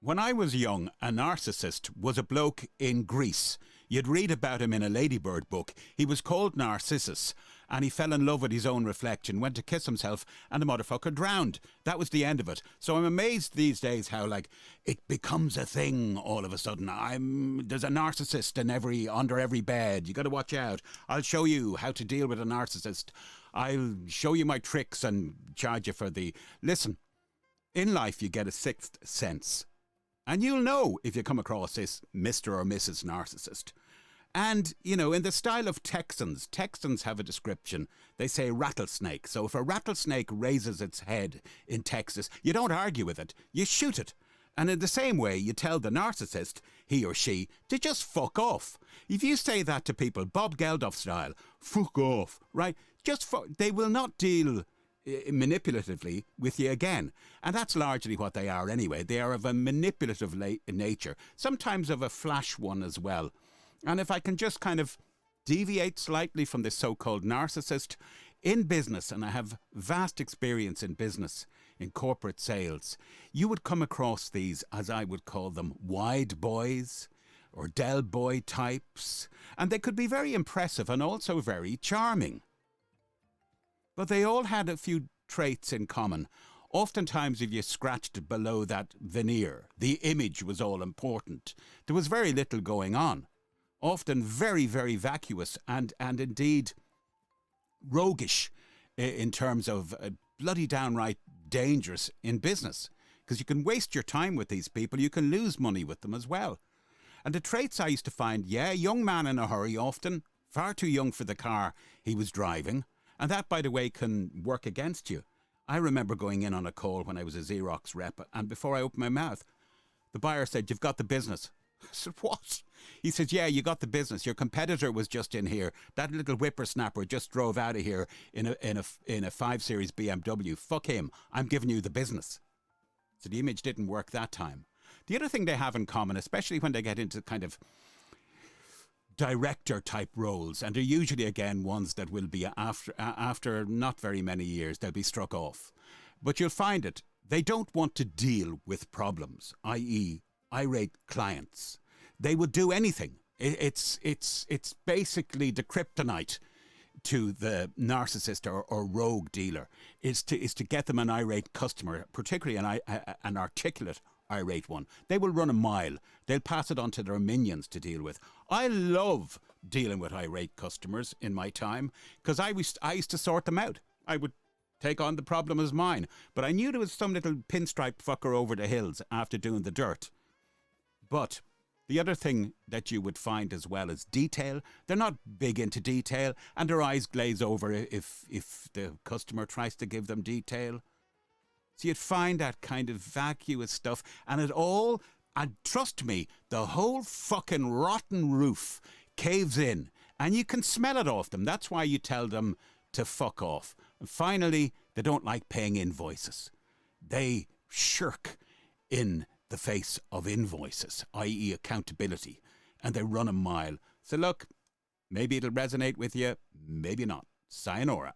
When I was young, a narcissist was a bloke in Greece. You'd read about him in a Ladybird book. He was called Narcissus, and he fell in love with his own reflection, went to kiss himself, and the motherfucker drowned. That was the end of it. So I'm amazed these days how, it becomes a thing all of a sudden. There's a narcissist under every bed. You got to watch out. I'll show you how to deal with a narcissist. I'll show you my tricks and charge you for the... Listen, in life you get a sixth sense. And you'll know if you come across this Mr. or Mrs. Narcissist. And, in the style of Texans have a description. They say rattlesnake. So if a rattlesnake raises its head in Texas, you don't argue with it. You shoot it. And in the same way, you tell the narcissist, he or she, to just fuck off. If you say that to people, Bob Geldof style, fuck off, right? They will not deal manipulatively with you again. And that's largely what they are anyway. They are of a manipulative nature, sometimes of a flash one as well. And if I can just kind of deviate slightly from this so-called narcissist, in business, and I have vast experience in business, in corporate sales, you would come across these, as I would call them, wide boys or Del Boy types, and they could be very impressive and also very charming. But they all had a few traits in common. Oftentimes, if you scratched below that veneer, the image was all important. There was very little going on. Often very, very vacuous and indeed roguish in terms of bloody downright dangerous in business. Because you can waste your time with these people. You can lose money with them as well. And the traits I used to find, young man in a hurry often, far too young for the car he was driving. And that, by the way, can work against you. I remember going in on a call when I was a Xerox rep, and before I opened my mouth, the buyer said, "You've got the business." I said, "What?" He says, "Yeah, you got the business. Your competitor was just in here. That little whippersnapper just drove out of here in a 5 Series BMW. Fuck him. I'm giving you the business." So the image didn't work that time. The other thing they have in common, especially when they get into kind of director type roles, and they're usually again ones that will be after not very many years they'll be struck off, but you'll find it, they don't want to deal with problems, i.e. irate clients. They would do anything. It's basically the kryptonite to the narcissist or rogue dealer is to get them an irate customer, particularly an articulate irate one. They will run a mile. They'll pass it on to their minions to deal with. I love dealing with irate customers in my time because I used to sort them out. I would take on the problem as mine, but I knew there was some little pinstripe fucker over the hills after doing the dirt. But the other thing that you would find as well is detail. They're not big into detail, and their eyes glaze over if the customer tries to give them detail. So you'd find that kind of vacuous stuff, and trust me, the whole fucking rotten roof caves in, and you can smell it off them. That's why you tell them to fuck off. And finally, they don't like paying invoices. They shirk in the face of invoices, i.e. accountability, and they run a mile. So look, maybe it'll resonate with you, maybe not. Sayonara.